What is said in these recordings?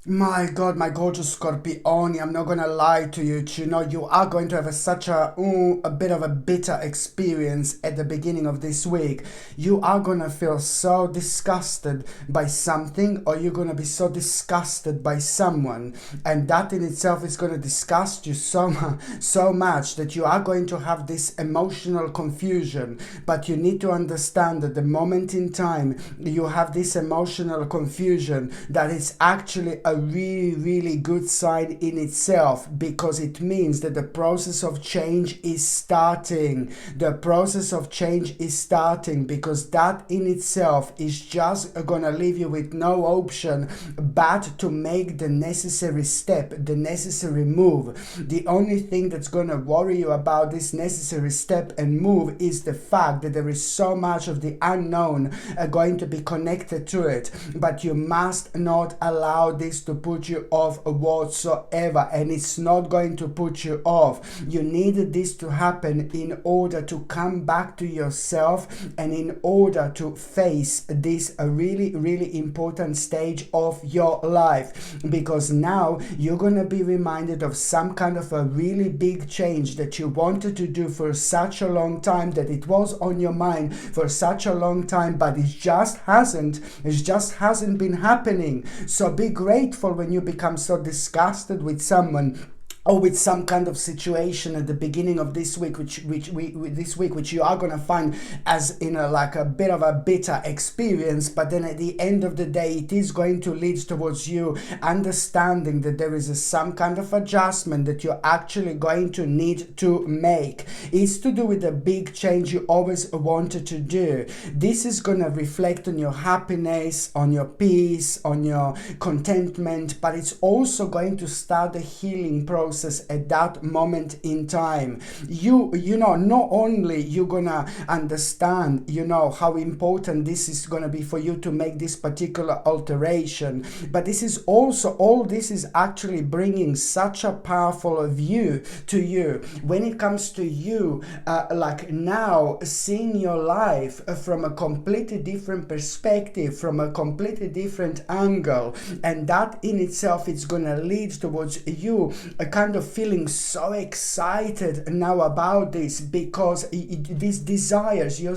My God, my gorgeous Scorpione, I'm not gonna lie to you. You know, you are going to have a bit of a bitter experience at the beginning of this week. You are gonna feel so disgusted by something, or you're gonna be so disgusted by someone, and that in itself is gonna disgust you so much that you are going to have this emotional confusion. But you need to understand that the moment in time you have this emotional confusion, that it's actually a really good sign in itself, because it means that the process of change is starting. The process of change is starting, because that in itself is just gonna leave you with no option but to make the necessary step, the necessary move. The only thing that's gonna worry you about this necessary step and move is the fact that there is so much of the unknown going to be connected to it. But you must not allow this to put you off whatsoever, and it's not going to put you off. You needed this to happen in order to come back to yourself, and in order to face this a really important stage of your life, because now you're going to be reminded of some kind of a really big change that you wanted to do for such a long time, that it was on your mind for such a long time, but it just hasn't been happening. So be grateful when you become so disgusted with someone or with some kind of situation at the beginning of this week, which you are going to find as in like a bit of a bitter experience. But then at the end of the day, it is going to lead towards you understanding that there is some kind of adjustment that you're actually going to need to make. It's to do with the big change you always wanted to do. This is going to reflect on your happiness, on your peace, on your contentment, but it's also going to start the healing process at that moment in time. You know, not only you're gonna understand, you know, how important this is gonna be for you to make this particular alteration, but this is also, all this is actually bringing such a powerful view to you when it comes to you, like now seeing your life from a completely different perspective, from a completely different angle, and that in itself is gonna lead towards you a kind of feeling so excited now about this, because these desires, your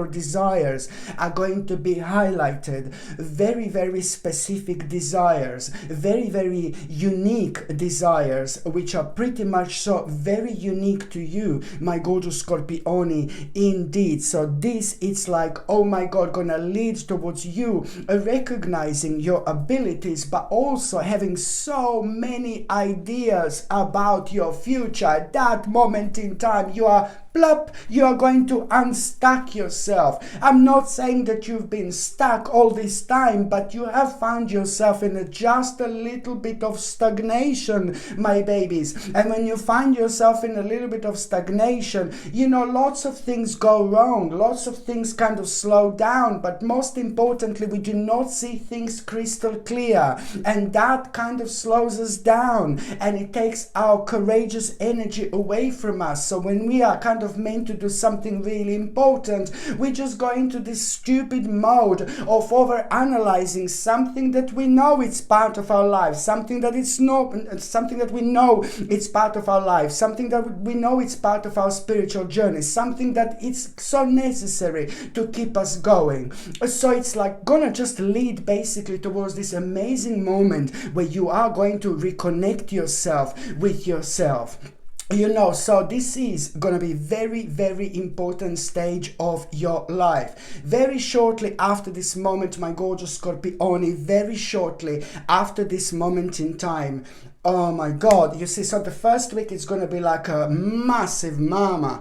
desires are going to be highlighted. Very specific desires, very unique desires, which are pretty much so very unique to you, my gorgeous Scorpione, indeed. So this, it's like, oh my God, gonna lead towards you recognizing your abilities, but also having so many ideas about your future. At that moment in time, you are plop, you are going to unstuck yourself. I'm not saying that you've been stuck all this time, but you have found yourself in just a little bit of stagnation, my babies. And when you find yourself in a little bit of stagnation, you know, lots of things go wrong, lots of things kind of slow down, but most importantly, we do not see things crystal clear, and that kind of slows us down, and it takes our courageous energy away from us. So when we are kind of meant to do something really important, we just go into this stupid mode of over analyzing something that we know it's part of our life, something that it's not, something that we know it's part of our life, something that we know it's part of our spiritual journey, something that it's so necessary to keep us going. So it's like gonna just lead basically towards this amazing moment where you are going to reconnect yourself with yourself. You know, so this is going to be very important stage of your life. Very shortly after this moment, my gorgeous Scorpione, very shortly after this moment in time, oh my God, you see, so the first week is going to be like a massive mama,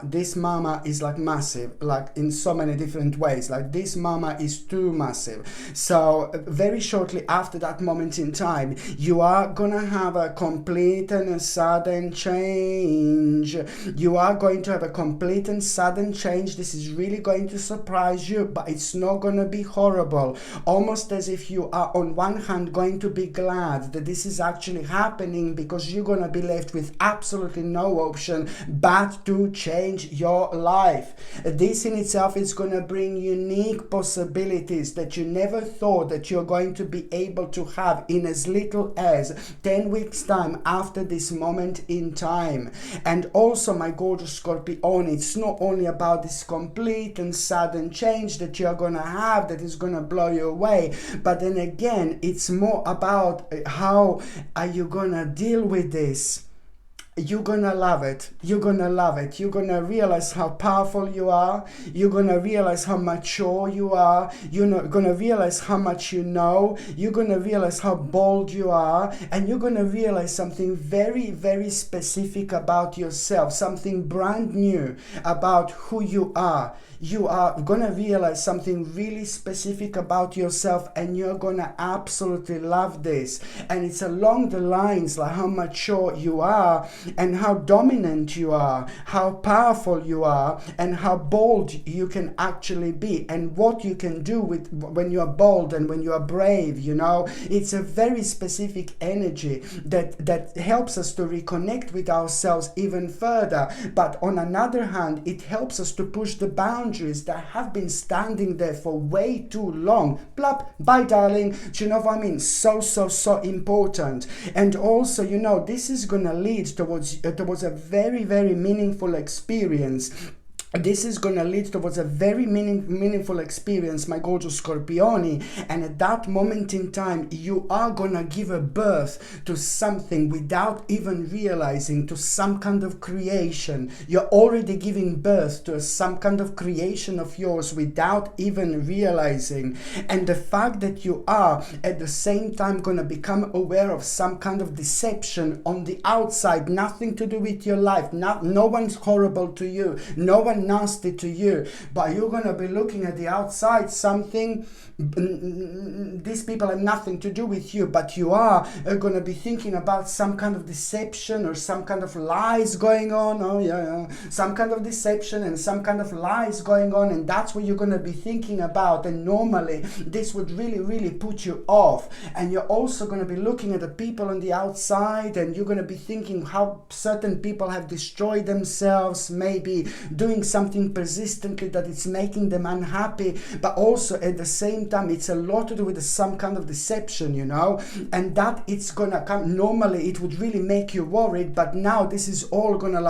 This mama is like massive, like in so many different ways. Like this mama is too massive. So very shortly after that moment in time, you are going to have a complete and a sudden change. You are going to have a complete and sudden change. This is really going to surprise you, but it's not going to be horrible. Almost as if you are on one hand going to be glad sad that this is actually happening, because you're going to be left with absolutely no option but to change your life. This in itself is going to bring unique possibilities that you never thought that you're going to be able to have in as little as 10 weeks time after this moment in time. And also, my gorgeous Scorpione, it's not only about this complete and sudden change that you're going to have that is going to blow you away, but then again, it's more about how are you going to deal with this. You're gonna love it. You're gonna love it. You're gonna realize how powerful you are. You're gonna realize how mature you are. You're gonna realize how much you know. You're gonna realize how bold you are. And you're gonna realize something very, very specific about yourself. Something brand new about who you are. You are gonna realize something really specific about yourself, and you're gonna absolutely love this. And it's along the lines like how mature you are, and how dominant you are, how powerful you are, and how bold you can actually be, and what you can do with when you are bold and when you are brave. You know, it's a very specific energy that helps us to reconnect with ourselves even further. But on another hand, it helps us to push the boundaries that have been standing there for way too long. Plop, bye darling. Do you know what I mean? So important. And also, you know, this is gonna lead towards a very, very meaningful experience. This is going to lead towards a very meaningful experience, my gorgeous Scorpione. And at that moment in time, you are going to give a birth to something without even realizing, to some kind of creation. You're already giving birth to some kind of creation of yours without even realizing. And the fact that you are at the same time going to become aware of some kind of deception on the outside, nothing to do with your life. No one's horrible to you. No one nasty to you, but you're going to be looking at the outside something. These people have nothing to do with you, but you are going to be thinking about some kind of deception or some kind of lies going on. Oh yeah, some kind of deception and some kind of lies going on, and that's what you're going to be thinking about. And normally this would really put you off. And you're also going to be looking at the people on the outside, and you're going to be thinking how certain people have destroyed themselves, maybe doing something persistently that it's making them unhappy. But also at the same time, it's a lot to do with some kind of deception, you know, and that it's gonna come. Normally it would really make you worried, but now this is all gonna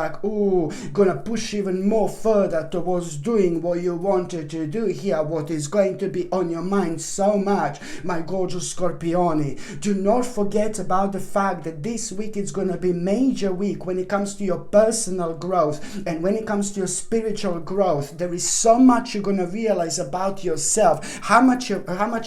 gonna push even more further towards doing what you wanted to do here, what is going to be on your mind so much, my gorgeous Scorpione. Do not forget about the fact that this week is gonna be major week when it comes to your personal growth and when it comes to your spiritual growth. There is so much you're gonna realize about yourself, how much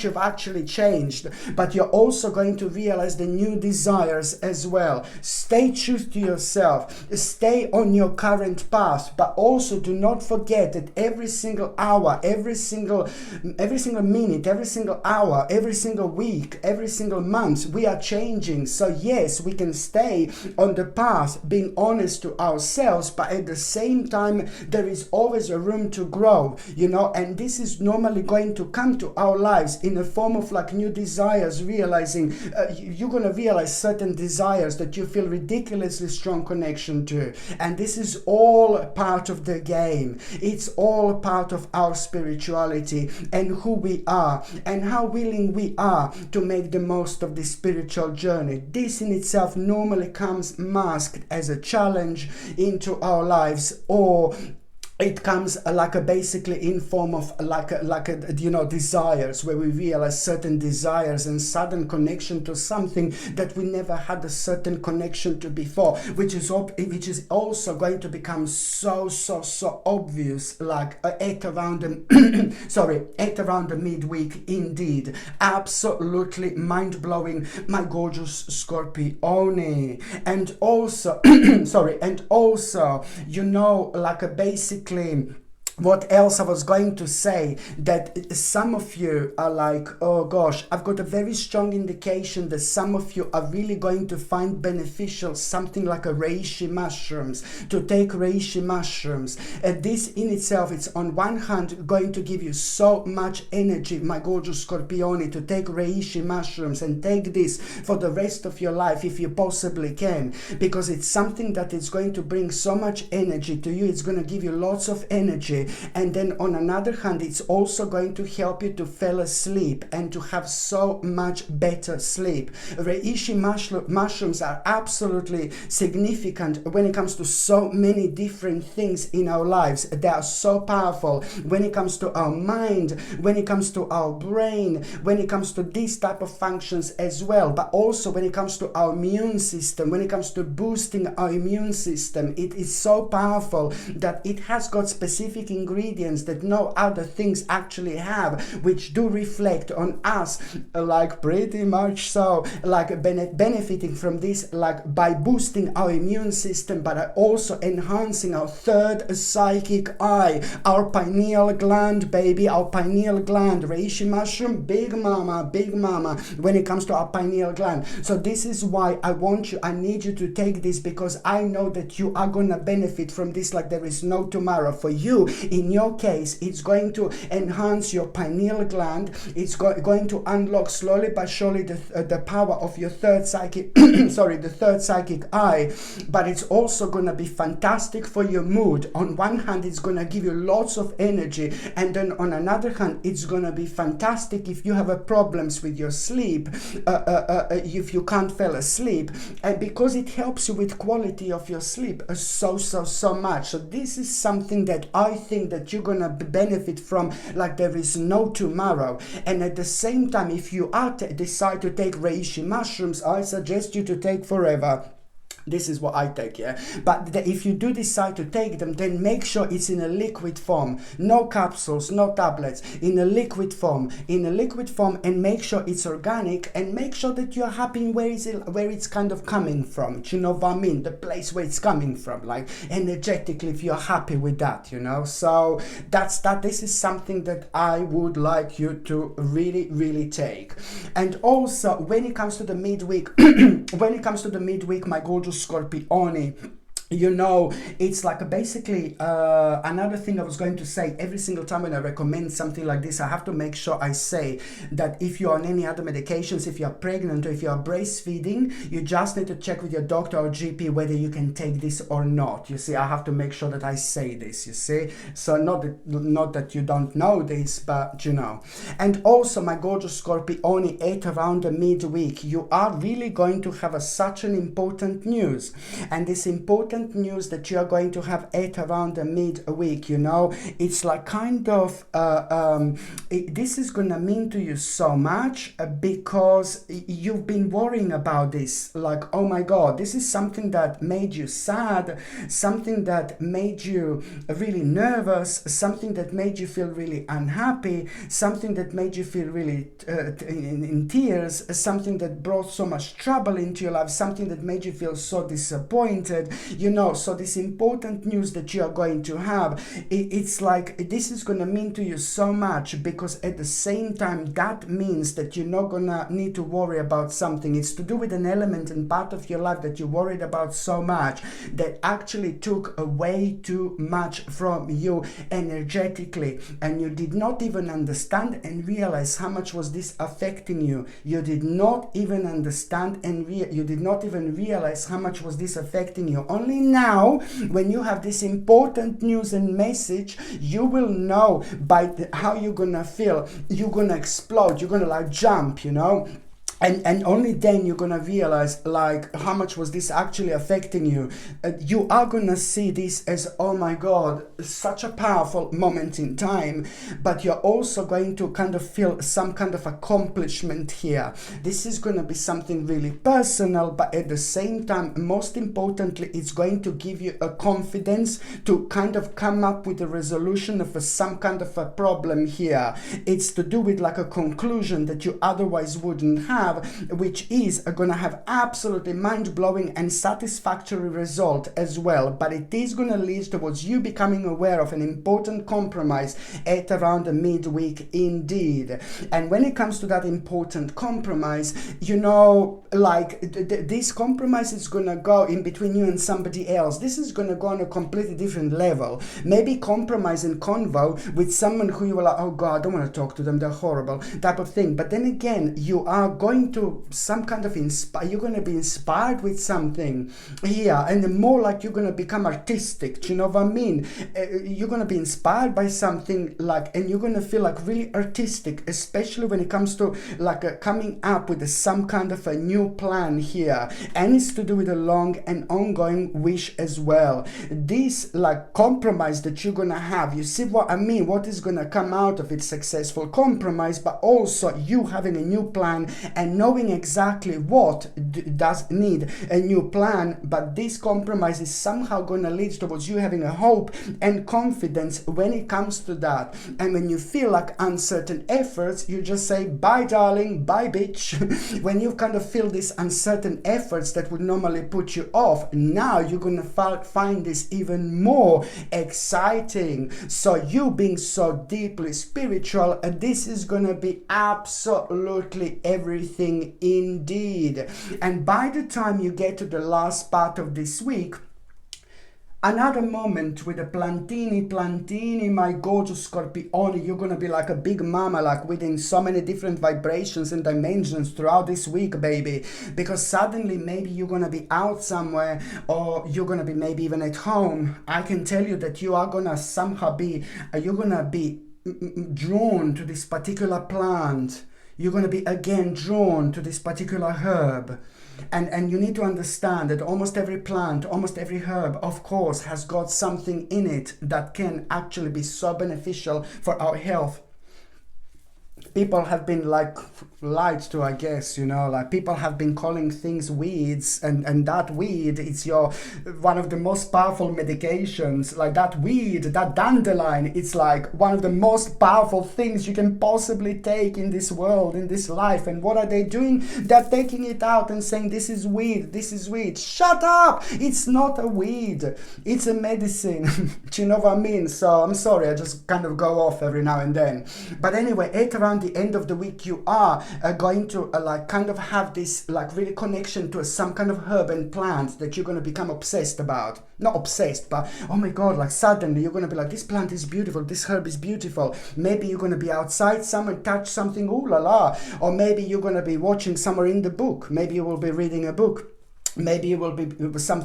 you've actually changed, but you're also going to realize the new desires as well. Stay true to yourself, stay on your current path, but also do not forget that every single hour, every single minute, every single hour, every single week, every single month, we are changing. So yes, we can stay on the path being honest to ourselves, but at the same time there is always a room to grow, you know. And this is normally going to come to our lives in a form of like new desires, realizing you're going to realize certain desires that you feel ridiculously strong connection to, and this is all part of the game. It's all part of our spirituality and who we are and how willing we are to make the most of this spiritual journey. This in itself normally comes masked as a challenge into our lives, or it comes like a basically in form of like a you know, desires, where we realize certain desires and sudden connection to something that we never had a certain connection to before, which is also going to become so obvious, like at around the midweek. Indeed, absolutely mind-blowing, my gorgeous Scorpione. And also and also, you know, like a basic What else I was going to say, that some of you are like, oh gosh, I've got a very strong indication that some of you are really going to find beneficial something like a reishi mushrooms, to take reishi mushrooms. This in itself, it's on one hand going to give you so much energy, my gorgeous Scorpione, to take reishi mushrooms and take this for the rest of your life if you possibly can, because it's something that is going to bring so much energy to you. It's going to give you lots of energy. And then on another hand, it's also going to help you to fall asleep and to have so much better sleep. Reishi mushrooms are absolutely significant when it comes to so many different things in our lives. They are so powerful when it comes to our mind, when it comes to our brain, when it comes to these type of functions as well, but also when it comes to our immune system, when it comes to boosting our immune system. It is so powerful that it has got specific ingredients that no other things actually have, which do reflect on us, like pretty much so, like benefiting from this, like by boosting our immune system, but also enhancing our third psychic eye, our pineal gland, baby, our pineal gland. Reishi mushroom, big mama when it comes to our pineal gland. So this is why I need you to take this, because I know that you are gonna benefit from this like there is no tomorrow. For you, in your case, it's going to enhance your pineal gland. It's going to unlock slowly but surely the power of your third psychic the third psychic eye. But it's also going to be fantastic for your mood. On one hand, it's going to give you lots of energy, and then on another hand, it's going to be fantastic if you have problems with your sleep, if you can't fall asleep, and because it helps you with quality of your sleep so much. So this is something that I think that you're gonna benefit from like there is no tomorrow. And at the same time, if you decide to take reishi mushrooms, I suggest you to take forever. This is what I take, yeah. But if you do decide to take them, then make sure it's in a liquid form. No capsules, no tablets. In a liquid form. And make sure it's organic, and make sure that you're happy where it's kind of coming from. Do you know what I mean? The place where it's coming from. Like energetically, if you're happy with that, you know. So that's that. This is something that I would like you to really, really take. And also, when it comes to the midweek, my gorgeous Scorpione, you know, it's like basically another thing I was going to say. Every single time when I recommend something like this, I have to make sure I say that if you're on any other medications, if you're pregnant or if you're breastfeeding, you just need to check with your doctor or GP whether you can take this or not. You see, I have to make sure that I say this, you see. So not that you don't know this, but you know. And also, my gorgeous Scorpione, at around the midweek, you are really going to have such an important news. And this important news that you are going to have at around the midweek, you know, it's like kind of this is gonna mean to you so much, because you've been worrying about this, like, oh my god, this is something that made you sad, something that made you really nervous, something that made you feel really unhappy, something that made you feel really in tears, something that brought so much trouble into your life, something that made you feel so disappointed, you know. So this important news that you are going to have, it's like this is going to mean to you so much, because at the same time that means that you're not gonna need to worry about something. It's to do with an element and part of your life that you worried about so much, that actually took away too much from you energetically, and you did not even understand and realize how much was this affecting you. You did not even understand and you did not even realize how much was this affecting you. Only now, when you have this important news and message, you will know by how you're gonna feel. You're gonna explode, you're gonna like jump, you know. And only then you're gonna realize like how much was this actually affecting you. You are gonna see this as, oh my god, such a powerful moment in time, but you're also going to kind of feel some kind of accomplishment here. This is gonna be something really personal, but at the same time, most importantly, it's going to give you a confidence to kind of come up with a resolution of some kind of a problem here. It's to do with like a conclusion that you otherwise wouldn't have. have, which is going to have absolutely mind-blowing and satisfactory result as well. But it is going to lead towards you becoming aware of an important compromise at around the midweek indeed. And when it comes to that important compromise, you know, like this compromise is going to go in between you and somebody else. This is going to go on a completely different level. Maybe compromise and convo with someone who you are like, oh God, I don't want to talk to them, they're horrible, type of thing. But then again, you are going to some kind of you're going to be inspired with something here, and the more like you're going to become artistic, do you know what I mean? You're going to be inspired by something, like, and you're going to feel like really artistic, especially when it comes to like coming up with some kind of a new plan here, and it's to do with a long and ongoing wish as well. This like compromise that you're going to have, you see what I mean, what is going to come out of it? Successful compromise, but also you having a new plan and knowing exactly what does need a new plan. But this compromise is somehow going to lead towards you having a hope and confidence when it comes to that. And when you feel like uncertain efforts, you just say bye darling, bye bitch. When you kind of feel these uncertain efforts that would normally put you off, now you're going to find this even more exciting. So you being so deeply spiritual, this is going to be absolutely everything indeed. And by the time you get to the last part of this week, another moment with a plantini, my gorgeous Scorpione, you're going to be like a big mama, like within so many different vibrations and dimensions throughout this week, baby. Because suddenly maybe you're going to be out somewhere, or you're going to be maybe even at home. I can tell you that you are going to somehow be, you're going to be drawn to this particular plant. You're going to be again drawn to this particular herb. And you need to understand that almost every plant, almost every herb, of course, has got something in it that can actually be so beneficial for our health. People have been like lied to, I guess, you know, like people have been calling things weeds, and that weed, it's one of the most powerful medications. Like that weed, that dandelion, it's like one of the most powerful things you can possibly take in this world, in this life. And what are they doing? They're taking it out and saying this is weed, this is weed. Shut up! It's not a weed, it's a medicine. Do you know what I mean? So I'm sorry, I just kind of go off every now and then. But anyway, at around the end of the week, you are going to like kind of have this like really connection to some kind of herb and plant that you're going to become obsessed about. Not obsessed, but oh my God, like suddenly you're going to be like, this plant is beautiful, this herb is beautiful. Maybe you're going to be outside somewhere, touch something, ooh la la. Or maybe you're going to be watching somewhere in the book. Maybe you will be reading a book. Maybe you will be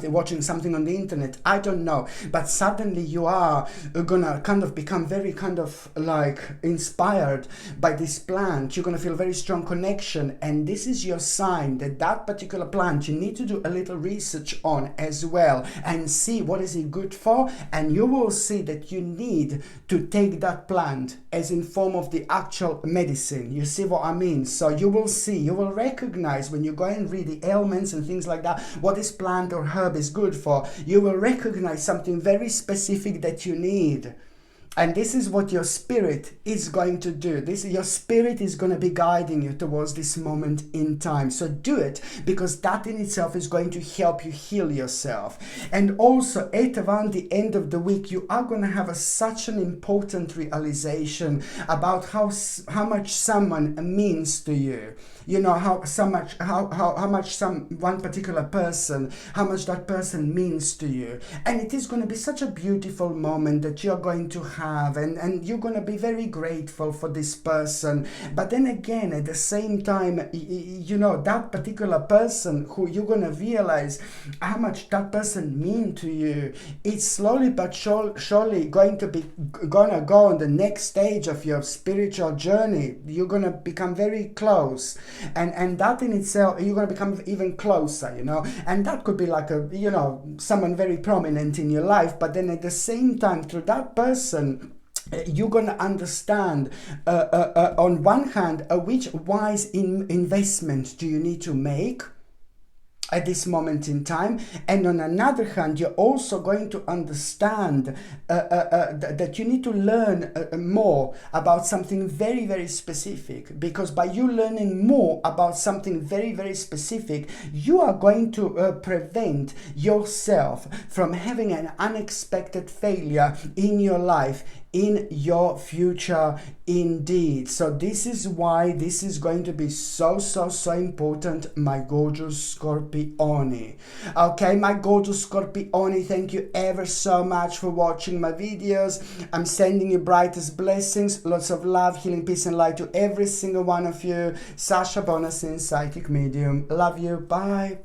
watching something on the internet. I don't know. But suddenly you are gonna kind of become very kind of like inspired by this plant. You're gonna feel very strong connection. And this is your sign that that particular plant you need to do a little research on as well and see what is it good for. And you will see that you need to take that plant as in form of the actual medicine. You see what I mean? So you will see, you will recognize when you go and read the ailments and things like that, what this plant or herb is good for. You will recognize something very specific that you need. And this is what your spirit is going to do. Your spirit is going to be guiding you towards this moment in time. So do it, because that in itself is going to help you heal yourself. And also at around the end of the week, you are going to have such an important realization about how much someone means to you. You know, how much one particular person, how much that person means to you. And it is going to be such a beautiful moment that you're going to have, and you're going to be very grateful for this person. But then again, at the same time, you know, that particular person who you're going to realize how much that person mean to you, it's slowly but surely going to go on the next stage of your spiritual journey. You're going to become very close. And that in itself, you're going to become even closer, you know. And that could be like someone very prominent in your life. But then at the same time, through that person, you're going to understand, on one hand, which wise investment do you need to make? at this moment in time. And on another hand, you're also going to understand that you need to learn more about something very, very specific, because by you learning more about something very, very specific, you are going to prevent yourself from having an unexpected failure in your life, in your future indeed. So this is why this is going to be so important, my gorgeous Scorpioni. Okay, my gorgeous Scorpioni, thank you ever so much for watching my videos. I'm sending you brightest blessings, lots of love, healing, peace and light to every single one of you. Sasha Bonasin, psychic medium. Love you. Bye.